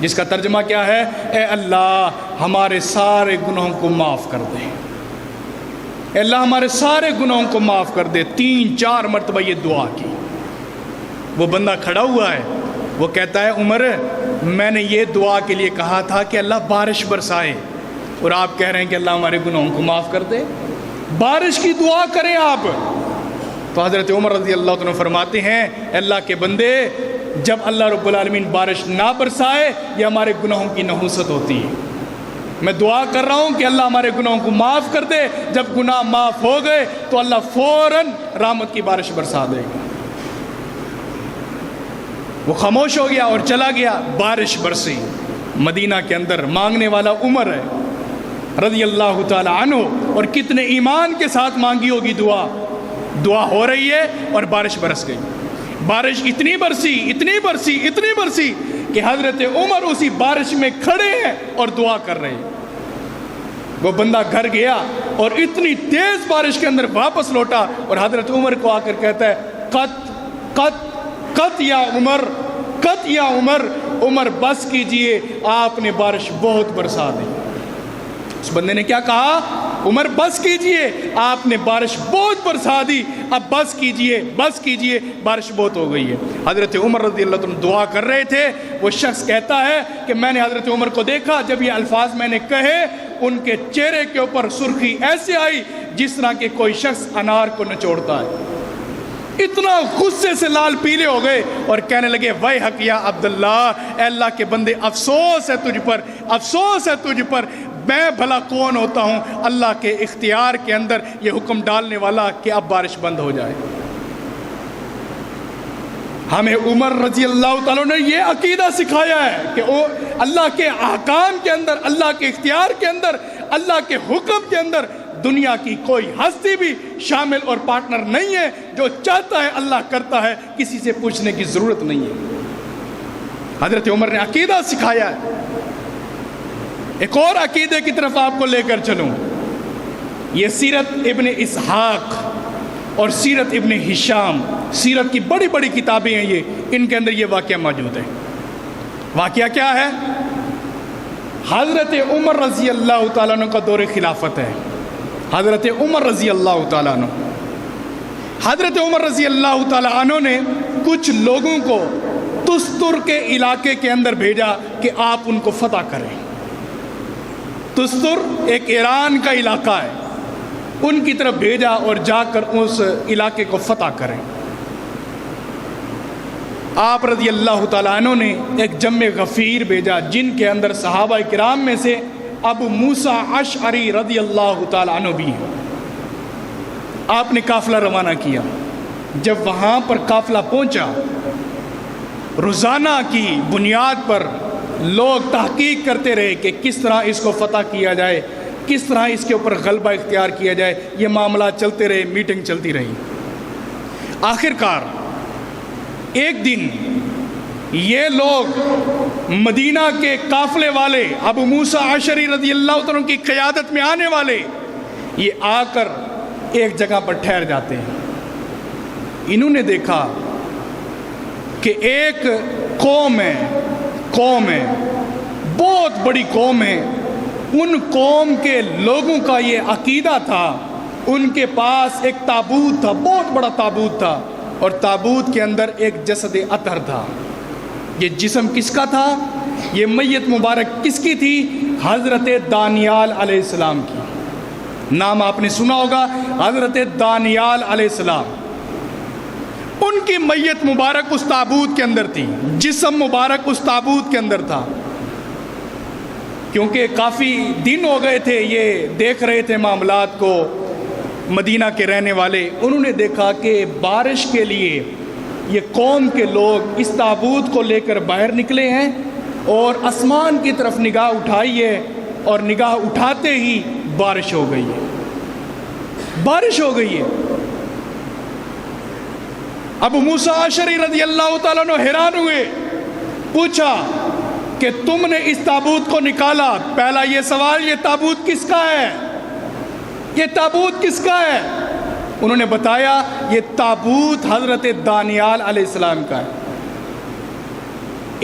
جس کا ترجمہ کیا ہے؟ اے اللہ ہمارے سارے گناہوں کو معاف کر دے، اے اللہ ہمارے سارے گناہوں کو معاف کر دے۔ 3-4 مرتبہ یہ دعا کی۔ وہ بندہ کھڑا ہوا ہے، وہ کہتا ہے عمر میں نے یہ دعا کے لیے کہا تھا کہ اللہ بارش برسائے، اور آپ کہہ رہے ہیں کہ اللہ ہمارے گناہوں کو معاف کر دے، بارش کی دعا کریں آپ۔ تو حضرت عمر رضی اللہ عنہ فرماتے ہیں اے اللہ کے بندے، جب اللہ رب العالمین بارش نہ برسائے یہ ہمارے گناہوں کی نحوست ہوتی ہے۔ میں دعا کر رہا ہوں کہ اللہ ہمارے گناہوں کو معاف کر دے، جب گناہ معاف ہو گئے تو اللہ فوراً رحمت کی بارش برسا دے گا۔ وہ خاموش ہو گیا اور چلا گیا، بارش برسی۔ مدینہ کے اندر مانگنے والا عمر ہے رضی اللہ تعالی عنہ، اور کتنے ایمان کے ساتھ مانگی ہوگی دعا ہو رہی ہے اور بارش برس گئی۔ بارش اتنی برسی کہ حضرت عمر اسی بارش میں کھڑے ہیں اور دعا کر رہے ہیں۔ وہ بندہ گھر گیا اور اتنی تیز بارش کے اندر واپس لوٹا اور حضرت عمر کو آ کر کہتا ہے قط یا عمر، عمر بس کیجئے، آپ نے بارش بہت برسا دی۔ اس بندے نے کیا کہا؟ عمر بس کیجئے، آپ نے بارش بہت برسا دی، اب بس کیجئے، بارش بہت ہو گئی ہے۔ حضرت عمر رضی اللہ عنہ دعا کر رہے تھے، وہ شخص کہتا ہے کہ میں نے حضرت عمر کو دیکھا، جب یہ الفاظ میں نے کہے ان کے چہرے کے اوپر سرخی ایسے آئی جس طرح کہ کوئی شخص انار کو نچوڑتا ہے، اتنا غصے سے لال پیلے ہو گئے اور کہنے لگے ویحک یا عبداللہ، اے اللہ کے بندے افسوس ہے تجھ پر، میں بھلا کون ہوتا ہوں اللہ کے اختیار کے اندر یہ حکم ڈالنے والا کہ اب بارش بند ہو جائے۔ ہمیں عمر رضی اللہ تعالیٰ نے یہ عقیدہ سکھایا ہے کہ اللہ کے احکام کے اندر، اللہ کے اختیار کے اندر، اللہ کے حکم کے اندر دنیا کی کوئی ہستی بھی شامل اور پارٹنر نہیں ہے، جو چاہتا ہے اللہ کرتا ہے، کسی سے پوچھنے کی ضرورت نہیں ہے۔ حضرت عمر نے عقیدہ سکھایا ہے۔ ایک اور عقیدے کی طرف آپ کو لے کر چلوں، یہ سیرت ابن اسحاق اور سیرت ابن ہشام، سیرت کی بڑی بڑی کتابیں ہیں یہ، ان کے اندر یہ واقعہ موجود ہے۔ واقعہ کیا ہے؟ حضرت عمر رضی اللہ تعالیٰ عنہ کا دور خلافت ہے۔ حضرت عمر رضی اللہ تعالیٰ عنہ، حضرت عمر رضی اللہ تعالیٰ عنہ نے کچھ لوگوں کو تستر کے علاقے کے اندر بھیجا کہ آپ ان کو فتح کریں۔ تستر ایک ایران کا علاقہ ہے، ان کی طرف بھیجا اور جا کر اس علاقے کو فتح کریں۔ آپ رضی اللہ تعالیٰ عنہ نے ایک جمع غفیر بھیجا جن کے اندر صحابہ کرام میں سے ابو موسیٰ اشعری رضی اللہ تعالیٰ عنہ بھی ہیں۔ آپ نے قافلہ روانہ کیا۔ جب وہاں پر قافلہ پہنچا، روزانہ کی بنیاد پر لوگ تحقیق کرتے رہے کہ کس طرح اس کو فتح کیا جائے، کس طرح اس کے اوپر غلبہ اختیار کیا جائے۔ یہ معاملات چلتے رہے، میٹنگ چلتی رہی۔ آخر کار ایک دن یہ لوگ مدینہ کے قافلے والے ابو موسیٰ اشعری رضی اللہ عنہ کی قیادت میں آنے والے یہ آ کر ایک جگہ پر ٹھہر جاتے ہیں۔ انہوں نے دیکھا کہ ایک قوم ہے بہت بڑی قوم ہے، ان قوم کے لوگوں کا یہ عقیدہ تھا، ان کے پاس ایک تابوت تھا، بہت بڑا تابوت تھا، اور تابوت کے اندر ایک جسد اطہر تھا۔ یہ جسم کس کا تھا؟ یہ میت مبارک کس کی تھی؟ حضرت دانیال علیہ السلام کی۔ نام آپ نے سنا ہوگا، حضرت دانیال علیہ السلام۔ ان کی میت مبارک اس تابوت کے اندر تھی، جسم مبارک اس تابوت کے اندر تھا۔ کیونکہ کافی دن ہو گئے تھے یہ دیکھ رہے تھے معاملات کو مدینہ کے رہنے والے، انہوں نے دیکھا کہ بارش کے لیے یہ قوم کے لوگ اس تابوت کو لے کر باہر نکلے ہیں، اور آسمان کی طرف نگاہ اٹھائی ہے، اور نگاہ اٹھاتے ہی بارش ہو گئی ہے، بارش ہو گئی ہے۔ ابو موسیٰ اشعری رضی اللہ تعالیٰ عنہ حیران ہوئے، پوچھا کہ تم نے اس تابوت کو نکالا، پہلا یہ سوال، یہ تابوت کس کا ہے؟ یہ تابوت کس کا ہے؟ انہوں نے بتایا یہ تابوت حضرت دانیال علیہ السلام کا ہے۔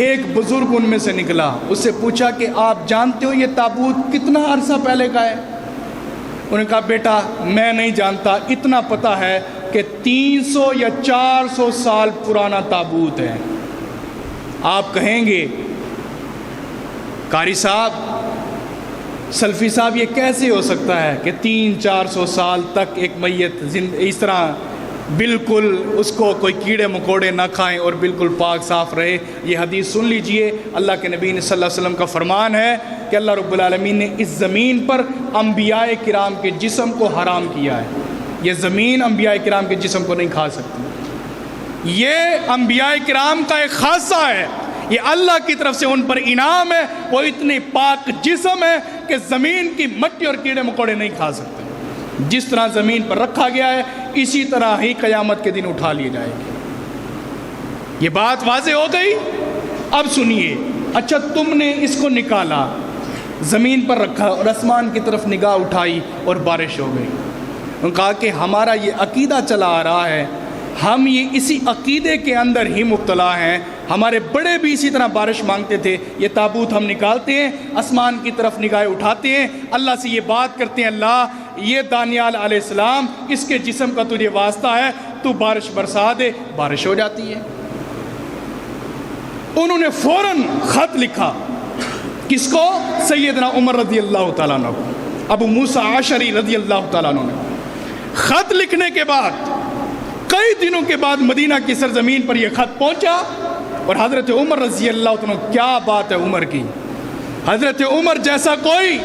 ایک بزرگ ان میں سے نکلا، اس سے پوچھا کہ آپ جانتے ہو یہ تابوت کتنا عرصہ پہلے کا ہے؟ انہوں نے کہا بیٹا میں نہیں جانتا، اتنا پتہ ہے کہ 300 یا 400 سال پرانا تابوت ہے۔ آپ کہیں گے قاری صاحب، سلفی صاحب، یہ کیسے ہو سکتا ہے کہ 300-400 سال تک ایک میت اس طرح بالکل اس کو کوئی کیڑے مکوڑے نہ کھائیں اور بالکل پاک صاف رہے؟ یہ حدیث سن لیجئے، اللہ کے نبی صلی اللہ علیہ وسلم کا فرمان ہے کہ اللہ رب العالمین نے اس زمین پر انبیاء کرام کے جسم کو حرام کیا ہے۔ یہ زمین انبیاء کرام کے جسم کو نہیں کھا سکتی، یہ انبیاء کرام کا ایک خاصہ ہے، یہ اللہ کی طرف سے ان پر انعام ہے، وہ اتنی پاک جسم ہے کہ زمین کی مٹی اور کیڑے مکوڑے نہیں کھا سکتے۔ جس طرح زمین پر رکھا گیا ہے اسی طرح ہی قیامت کے دن اٹھا لیے جائے گی۔ یہ بات واضح ہو گئی؟ اب سنیے، اچھا تم نے اس کو نکالا، زمین پر رکھا اور آسمان کی طرف نگاہ اٹھائی اور بارش ہو گئی۔ انہوں نے کہا کہ ہمارا یہ عقیدہ چلا آ رہا ہے، ہم یہ اسی عقیدے کے اندر ہی مبتلا ہیں، ہمارے بڑے بھی اسی طرح بارش مانگتے تھے۔ یہ تابوت ہم نکالتے ہیں، آسمان کی طرف نگاہ اٹھاتے ہیں، اللہ سے یہ بات کرتے ہیں اللہ یہ دانیال علیہ السلام اس کے جسم کا تجھے واسطہ ہے، تو بارش برسا دے، بارش ہو جاتی ہے۔ انہوں نے فوراً خط لکھا، کس کو؟ سیدنا عمر رضی اللہ تعالیٰ عنہ کو، ابو موسیٰ اشعری رضی اللہ تعالیٰ عنہ نے۔ خط لکھنے کے بعد کئی دنوں کے بعد مدینہ کی سرزمین پر یہ خط پہنچا، اور حضرت عمر رضی اللہ عنہ، کیا بات ہے عمر کی، حضرت عمر جیسا کوئی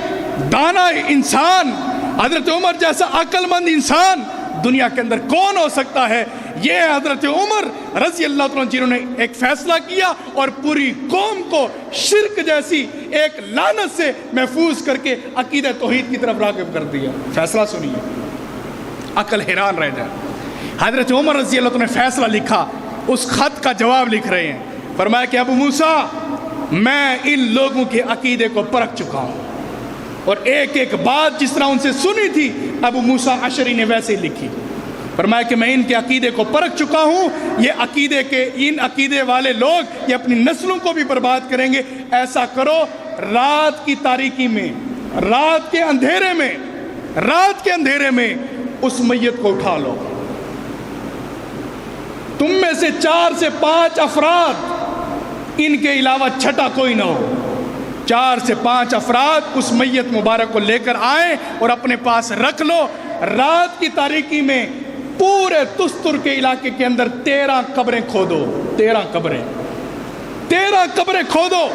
دانا انسان، حضرت عمر جیسا عقل مند انسان دنیا کے اندر کون ہو سکتا ہے؟ یہ حضرت عمر رضی اللہ عنہ جنہوں نے ایک فیصلہ کیا اور پوری قوم کو شرک جیسی ایک لعنت سے محفوظ کر کے عقیدہ توحید کی طرف راغب کر دیا۔ فیصلہ سنیے، عقل حیران رہ جائے۔ حضرت عمر رضی اللہ عنہ نے فیصلہ لکھا، اس خط کا جواب لکھ رہے ہیں، فرمایا کہ ابو موسیٰ میں ان لوگوں کے عقیدے کو پرکھ چکا ہوں، اور ایک ایک بات جس طرح ان سے سنی تھی ابو موسیٰ اشعری نے ویسے ہی لکھی۔ فرمایا کہ میں ان کے عقیدے کو پرکھ چکا ہوں، یہ ان عقیدے والے لوگ یہ اپنی نسلوں کو بھی برباد کریں گے۔ ایسا کرو، رات کی تاریکی میں، رات کے اندھیرے میں اس میت کو اٹھا لو، تم میں سے 4 سے 5 افراد، ان کے علاوہ چھٹا کوئی نہ ہو، 4 سے 5 افراد اس میت مبارک کو لے کر آئیں اور اپنے پاس رکھ لو۔ رات کی تاریکی میں پورے تستر کے علاقے کے اندر 13 قبریں کھودو، 13 قبریں کھودو،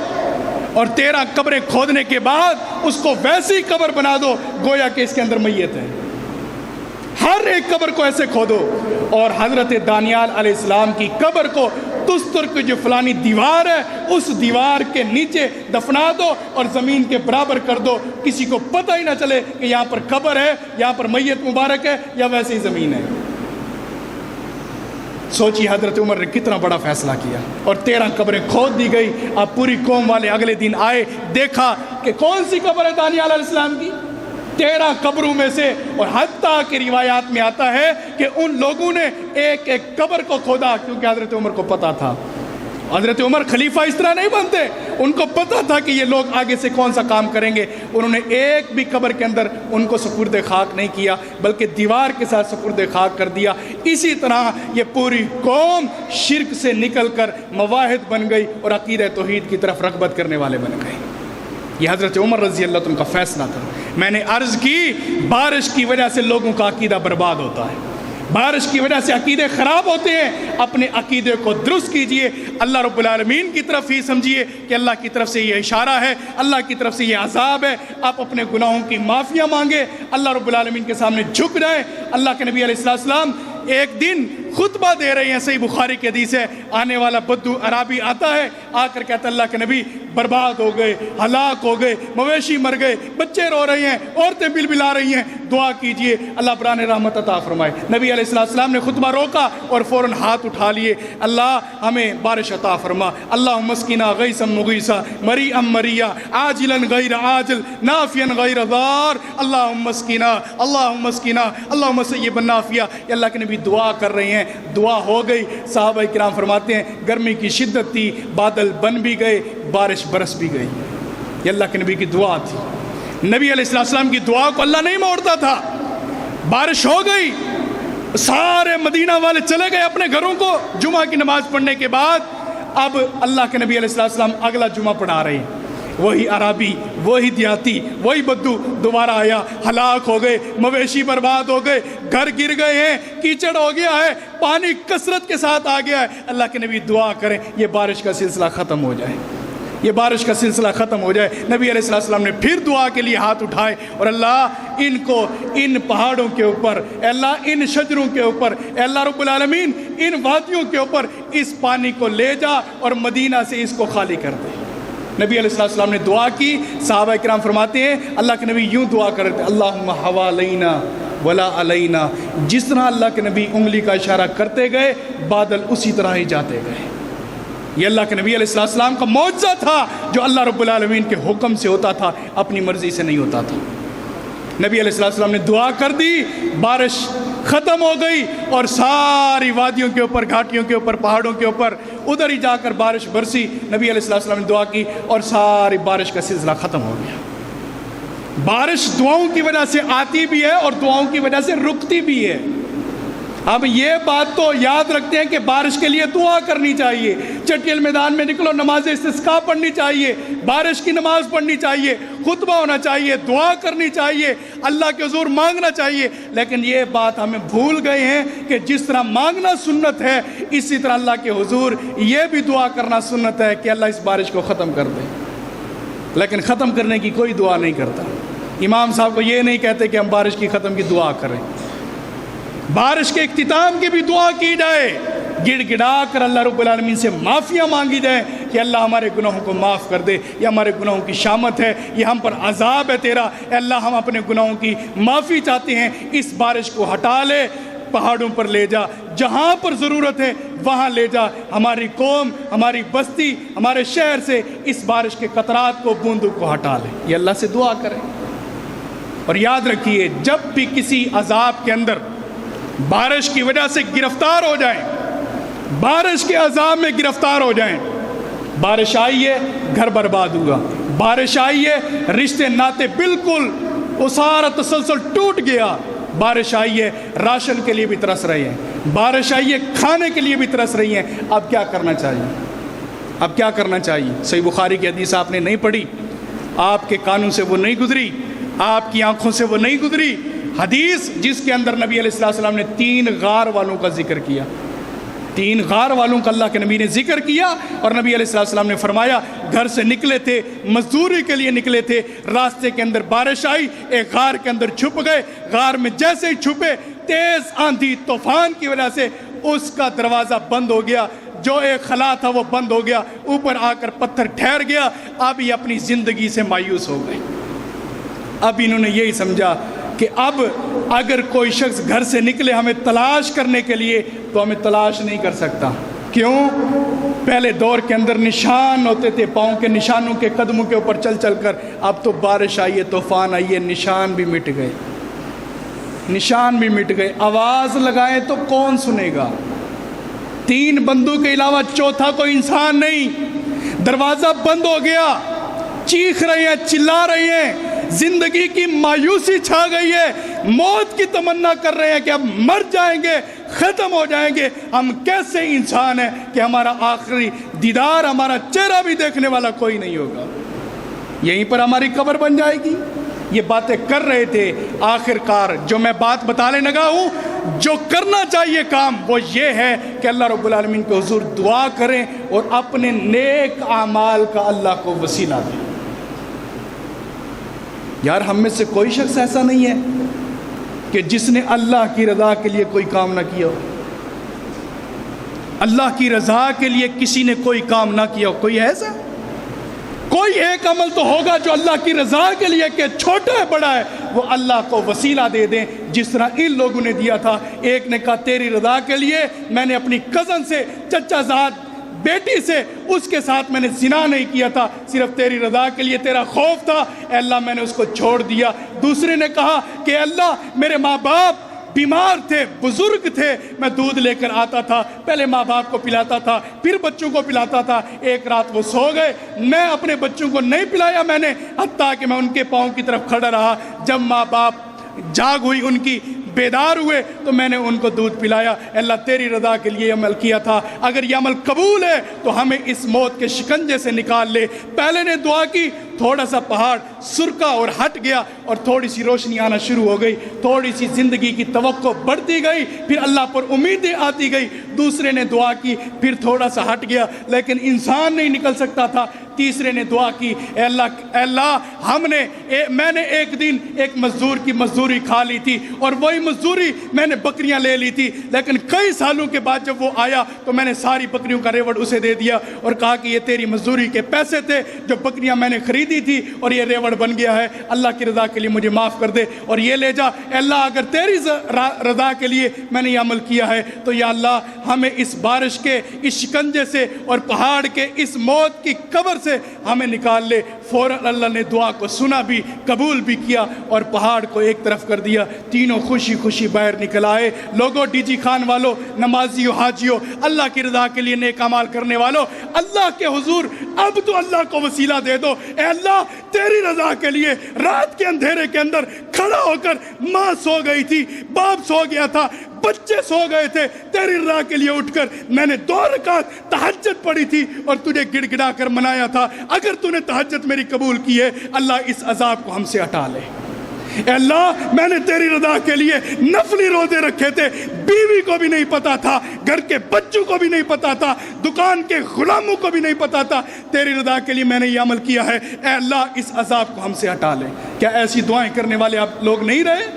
اور 13 قبریں کھودنے کے بعد اس کو ویسی قبر بنا دو گویا کہ اس کے اندر میت ہے۔ ہر ایک قبر کو ایسے کھودو، اور حضرت دانیال علیہ السلام کی قبر کو تستر کی جو فلانی دیوار ہے اس دیوار کے نیچے دفنا دو اور زمین کے برابر کر دو، کسی کو پتہ ہی نہ چلے کہ یہاں پر قبر ہے، یہاں پر میت مبارک ہے یا ویسے ہی زمین ہے۔ سوچیے حضرت عمر نے کتنا بڑا فیصلہ کیا، اور 13 قبریں کھود دی گئی۔ اب پوری قوم والے اگلے دن آئے، دیکھا کہ کون سی قبر ہے دانیال علیہ السلام کی، 13 قبروں میں سے، اور حتیٰ کہ روایات میں آتا ہے کہ ان لوگوں نے ایک ایک قبر کو کھودا، کیونکہ حضرت عمر کو پتا تھا، حضرت عمر خلیفہ اس طرح نہیں بنتے، ان کو پتا تھا کہ یہ لوگ آگے سے کون سا کام کریں گے۔ انہوں نے ایک بھی قبر کے اندر ان کو سپرد خاک نہیں کیا، بلکہ دیوار کے ساتھ سپرد خاک کر دیا۔ اسی طرح یہ پوری قوم شرک سے نکل کر مواحد بن گئی اور عقیدہ توحید کی طرف رغبت کرنے والے بن گئے۔ یہ حضرت عمر رضی اللہ عنہ کا فیصلہ تھا۔ میں نے عرض کی بارش کی وجہ سے لوگوں کا عقیدہ برباد ہوتا ہے، بارش کی وجہ سے عقیدے خراب ہوتے ہیں۔ اپنے عقیدے کو درست کیجئے، اللہ رب العالمین کی طرف ہی سمجھیے کہ اللہ کی طرف سے یہ اشارہ ہے، اللہ کی طرف سے یہ عذاب ہے۔ آپ اپنے گناہوں کی معافیاں مانگے، اللہ رب العالمین کے سامنے جھک جائیں۔ اللہ کے نبی علیہ السلام ایک دن خطبہ دے رہے ہیں، صحیح بخاری کی حدیث ہے، آنے والا بدو عربی آتا ہے، آ کر کہتا ہے اللہ کے نبی برباد ہو گئے، ہلاک ہو گئے، مویشی مر گئے، بچے رو رہے ہیں، عورتیں بل بلا رہی ہیں، دعا کیجئے اللہ بران رحمت عطا فرمائے۔ نبی علیہ السلام نے خطبہ روکا اور فوراً ہاتھ اٹھا لیے، اللہ ہمیں بارش عطا فرما، اللہم اسقنا غیثا مغیثا مریئا مریا عاجلا غیر عاجل نافعا غیر ضار، اللہم اسقنا اللہم اسقنا اللہم سیبا نافعا۔ یہ اللہ کے نبی دعا کر رہے ہیں، دعا ہو گئی۔ صحابہ کرام فرماتے ہیں گرمی کی شدت تھی، بادل بن بھی گئے، بارش برس بھی گئی۔ یہ اللہ کے نبی کی دعا تھی، نبی علیہ السلام کی دعا کو اللہ نہیں موڑتا تھا۔ بارش ہو گئی، سارے مدینہ والے چلے گئے اپنے گھروں کو جمعہ کی نماز پڑھنے کے بعد۔ اب اللہ کے نبی علیہ السلام اگلا جمعہ پڑھا رہے ہیں، وہی عربی، وہی دیہاتی، وہی بدو دوبارہ آیا، ہلاک ہو گئے، مویشی برباد ہو گئے، گھر گر گئے ہیں، کیچڑ ہو گیا ہے، پانی کثرت کے ساتھ آ گیا ہے۔ اللہ کے نبی دعا کریں یہ بارش کا سلسلہ ختم ہو جائے، یہ بارش کا سلسلہ ختم ہو جائے۔ نبی علیہ السلام نے پھر دعا کے لیے ہاتھ اٹھائے، اور اللہ ان کو ان پہاڑوں کے اوپر، اے اللہ ان شجروں کے اوپر، اے اللہ رب العالمین ان وادیوں کے اوپر اس پانی کو لے جا اور مدینہ سے اس کو خالی کر دے۔ نبی علیہ السلام نے دعا کی۔ صحابہ کرام فرماتے ہیں اللہ کے نبی یوں دعا کرتے ہیں اللہم حوالینا ولا علینا، جس طرح اللہ کے نبی انگلی کا اشارہ کرتے گئے بادل اسی طرح ہی جاتے گئے۔ یہ اللہ کے نبی علیہ السلام کا معجزہ تھا جو اللہ رب العالمین کے حکم سے ہوتا تھا، اپنی مرضی سے نہیں ہوتا تھا۔ نبی علیہ السلام نے دعا کر دی، بارش ختم ہو گئی، اور ساری وادیوں کے اوپر، گھاٹیوں کے اوپر، پہاڑوں کے اوپر ادھر ہی جا کر بارش برسی۔ نبی علیہ السلام نے دعا کی اور ساری بارش کا سلسلہ ختم ہو گیا۔ بارش دعاؤں کی وجہ سے آتی بھی ہے اور دعاؤں کی وجہ سے رکتی بھی ہے۔ اب یہ بات تو یاد رکھتے ہیں کہ بارش کے لیے دعا کرنی چاہیے، چٹیل میدان میں نکلو، نماز استسقاء پڑھنی چاہیے، بارش کی نماز پڑھنی چاہیے، خطبہ ہونا چاہیے، دعا کرنی چاہیے، اللہ کے حضور مانگنا چاہیے۔ لیکن یہ بات ہمیں بھول گئے ہیں کہ جس طرح مانگنا سنت ہے، اسی طرح اللہ کے حضور یہ بھی دعا کرنا سنت ہے کہ اللہ اس بارش کو ختم کر دے۔ لیکن ختم کرنے کی کوئی دعا نہیں کرتا۔ امام صاحب کو یہ نہیں کہتے کہ ہم بارش کی ختم کی دعا کریں، بارش کے اختتام کی بھی دعا کی جائے، گڑ گڑا کر اللہ رب العالمین سے معافیاں مانگی جائیں کہ اللہ ہمارے گناہوں کو معاف کر دے، یہ ہمارے گناہوں کی شامت ہے، یہ ہم پر عذاب ہے تیرا، اے اللہ ہم اپنے گناہوں کی معافی چاہتے ہیں، اس بارش کو ہٹا لے، پہاڑوں پر لے جا، جہاں پر ضرورت ہے وہاں لے جا، ہماری قوم، ہماری بستی، ہمارے شہر سے اس بارش کے قطرات کو، بوندوں کو ہٹا لے۔ یہ اللہ سے دعا کریں۔ اور یاد رکھیے جب بھی کسی عذاب کے اندر بارش کی وجہ سے گرفتار ہو جائیں، بارش کے عذاب میں گرفتار ہو جائیں، بارش آئی ہے گھر برباد ہوا، بارش آئی ہے رشتے ناتے بالکل وہ سارا تسلسل ٹوٹ گیا، بارش آئی ہے راشن کے لیے بھی ترس رہے ہیں، بارش آئی ہے کھانے کے لیے بھی ترس رہی ہیں، اب کیا کرنا چاہیے؟ اب کیا کرنا چاہیے؟ صحیح بخاری کی حدیث آپ نے نہیں پڑھی، آپ کے کانوں سے وہ نہیں گزری، آپ کی آنکھوں سے وہ نہیں گزری، حدیث جس کے اندر نبی علیہ السلام نے 3 غار والوں کا ذکر کیا، 3 غار والوں کا اللہ کے نبی نے ذکر کیا، اور نبی علیہ السلام نے فرمایا گھر سے نکلے تھے، مزدوری کے لیے نکلے تھے، راستے کے اندر بارش آئی، ایک غار کے اندر چھپ گئے، غار میں جیسے ہی چھپے تیز آندھی طوفان کی وجہ سے اس کا دروازہ بند ہو گیا، جو ایک خلا تھا وہ بند ہو گیا، اوپر آ کر پتھر ٹھہر گیا، اب یہ اپنی زندگی سے مایوس ہو گئے۔ اب انہوں نے یہی سمجھا کہ اب اگر کوئی شخص گھر سے نکلے ہمیں تلاش کرنے کے لیے تو ہمیں تلاش نہیں کر سکتا. کیوں؟ پہلے دور کے اندر نشان ہوتے تھے پاؤں کے نشانوں کے قدموں کے اوپر چل چل کر. اب تو بارش آئی ہے, طوفان آئی ہے, نشان بھی مٹ گئے, نشان بھی مٹ گئے. آواز لگائیں تو کون سنے گا؟ 3 بندوں کے علاوہ چوتھا کوئی انسان نہیں. دروازہ بند ہو گیا, چیخ رہے ہیں, چلا رہے ہیں, زندگی کی مایوسی چھا گئی ہے, موت کی تمنا کر رہے ہیں کہ اب مر جائیں گے, ختم ہو جائیں گے. ہم کیسے انسان ہیں کہ ہمارا آخری دیدار, ہمارا چہرہ بھی دیکھنے والا کوئی نہیں ہوگا, یہیں پر ہماری قبر بن جائے گی. یہ باتیں کر رہے تھے. آخر کار جو میں بات بتانے لگا ہوں, جو کرنا چاہیے کام وہ یہ ہے کہ اللہ رب العالمین کے حضور دعا کریں اور اپنے نیک اعمال کا اللہ کو وسیلہ دیں. یار ہم میں سے کوئی شخص ایسا نہیں ہے کہ جس نے اللہ کی رضا کے لیے کوئی کام نہ کیا ہو. اللہ کی رضا کے لیے کسی نے کوئی کام نہ کیا ہو. کوئی ہے ایسا؟ کوئی ایک عمل تو ہوگا جو اللہ کی رضا کے لیے, کہ چھوٹا ہے بڑا ہے, وہ اللہ کو وسیلہ دے دیں, جس طرح ان لوگوں نے دیا تھا. ایک نے کہا تیری رضا کے لیے میں نے اپنی کزن سے, چچا زاد بیٹی سے, اس کے ساتھ میں نے زنا نہیں کیا تھا, صرف تیری رضا کے لیے, تیرا خوف تھا, اے اللہ میں نے اس کو چھوڑ دیا. دوسرے نے کہا کہ اللہ میرے ماں باپ بیمار تھے, بزرگ تھے, میں دودھ لے کر آتا تھا, پہلے ماں باپ کو پلاتا تھا, پھر بچوں کو پلاتا تھا. ایک رات وہ سو گئے, میں اپنے بچوں کو نہیں پلایا میں نے, حتیٰ کہ میں ان کے پاؤں کی طرف کھڑا رہا. جب ماں باپ جاگ ہوئی ان کی, بیدار ہوئے, تو میں نے ان کو دودھ پلایا. اللہ تیری رضا کے لیے عمل کیا تھا, اگر یہ عمل قبول ہے تو ہمیں اس موت کے شکنجے سے نکال لے. پہلے نے دعا کی, تھوڑا سا پہاڑ سرکا اور ہٹ گیا, اور تھوڑی سی روشنی آنا شروع ہو گئی, تھوڑی سی زندگی کی توقع بڑھتی گئی, پھر اللہ پر امیدیں آتی گئی. دوسرے نے دعا کی, پھر تھوڑا سا ہٹ گیا, لیکن انسان نہیں نکل سکتا تھا. تیسرے نے دعا کی, اے اللہ میں نے ایک دن ایک مزدور کی مزدوری کھا لی تھی, اور وہی مزدوری میں نے بکریاں لے لی تھی, لیکن کئی سالوں کے بعد جب وہ آیا تو میں نے ساری بکریوں کا ریوڑ اسے دے دیا, اور کہا کہ یہ تیری مزدوری کے پیسے تھے جو بکریاں میں نے خریدی تھی, اور یہ ریوڑ بن گیا ہے, اللہ کی رضا کے لیے مجھے معاف کر دے اور یہ لے جا. اے اللہ اگر تیری رضا کے لیے میں نے یہ عمل کیا ہے تو یا اللہ ہمیں اس بارش کے, اس شکنجے سے, اور پہاڑ کے اس موت کی قبر سے ہمیں نکال لے. فوراً اللہ نے دعا کو سنا بھی, قبول بھی کیا, اور پہاڑ کو ایک طرف کر دیا. تینوں خوشی خوشی باہر نکل آئے. لوگوں, ڈی جی خان والوں, نمازیوں, حاجیوں, اللہ کی رضا کے لیے نیک اعمال کرنے والوں, اللہ کے حضور اب تو اللہ کو وسیلہ دے دو. اے اللہ تیری رضا کے لیے رات کے اندھیرے کے اندر کھڑا ہو کر, ماں سو گئی تھی, باپ سو گیا تھا, بچے سو گئے تھے, تیری رضا کے لیے اٹھ کر میں نے 2 رکعت تہجد پڑھی تھی اور تجھے گڑ گڑا کر منایا تھا. اگر تو نے تہجد میری قبول کی ہے, اللہ اس عذاب کو ہم سے ہٹا لے. اے اللہ میں نے تیری رضا کے لیے نفلی روزے رکھے تھے, بیوی کو بھی نہیں پتا تھا, گھر کے بچوں کو بھی نہیں پتا تھا, دکان کے غلاموں کو بھی نہیں پتا تھا, تیری رضا کے لیے میں نے یہ عمل کیا ہے. اے اللہ اس عذاب کو ہم سے ہٹا لے. کیا ایسی دعائیں کرنے والے آپ لوگ نہیں رہے؟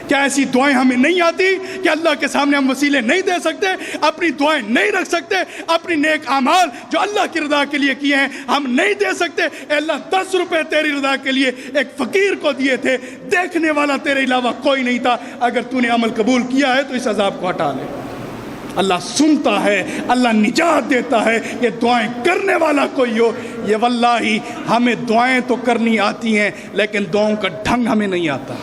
کیا ایسی دعائیں ہمیں نہیں آتی کہ اللہ کے سامنے ہم وسیلے نہیں دے سکتے, اپنی دعائیں نہیں رکھ سکتے, اپنی نیک اعمال جو اللہ کی رضا کے لیے کیے ہیں ہم نہیں دے سکتے؟ اے اللہ 10 روپے تیری رضا کے لیے ایک فقیر کو دیے تھے, دیکھنے والا تیرے علاوہ کوئی نہیں تھا, اگر تو نے عمل قبول کیا ہے تو اس عذاب کو ہٹا لے. اللہ سنتا ہے, اللہ نجات دیتا ہے, یہ دعائیں کرنے والا کوئی ہو. یہ واللہ ہمیں دعائیں تو کرنی آتی ہیں, لیکن دعاؤں کا ڈھنگ ہمیں نہیں آتا,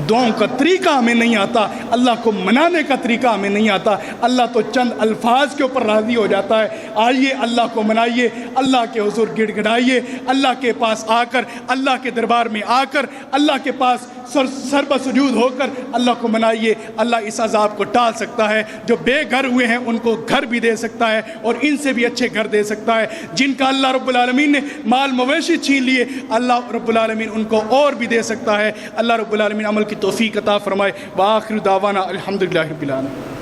دعاؤں کا طریقہ ہمیں نہیں آتا, اللہ کو منانے کا طریقہ ہمیں نہیں آتا. اللہ تو چند الفاظ کے اوپر راضی ہو جاتا ہے. آئیے اللہ کو منائیے, اللہ کے حضور گڑ گڑائیے, اللہ کے پاس آ کر, اللہ کے دربار میں آ کر, اللہ کے پاس سر بسجود ہو کر اللہ کو منائیے. اللہ اس عذاب کو ٹال سکتا ہے. جو بے گھر ہوئے ہیں ان کو گھر بھی دے سکتا ہے, اور ان سے بھی اچھے گھر دے سکتا ہے. جن کا اللہ رب العالمین نے مال مویشی چھین لیے, اللہ رب العالمین ان کو اور بھی دے سکتا ہے. اللہ رب العالمین عمل کی توفیق عطا فرمائے. وآخر دعوانا الحمدللہ رب العالمین.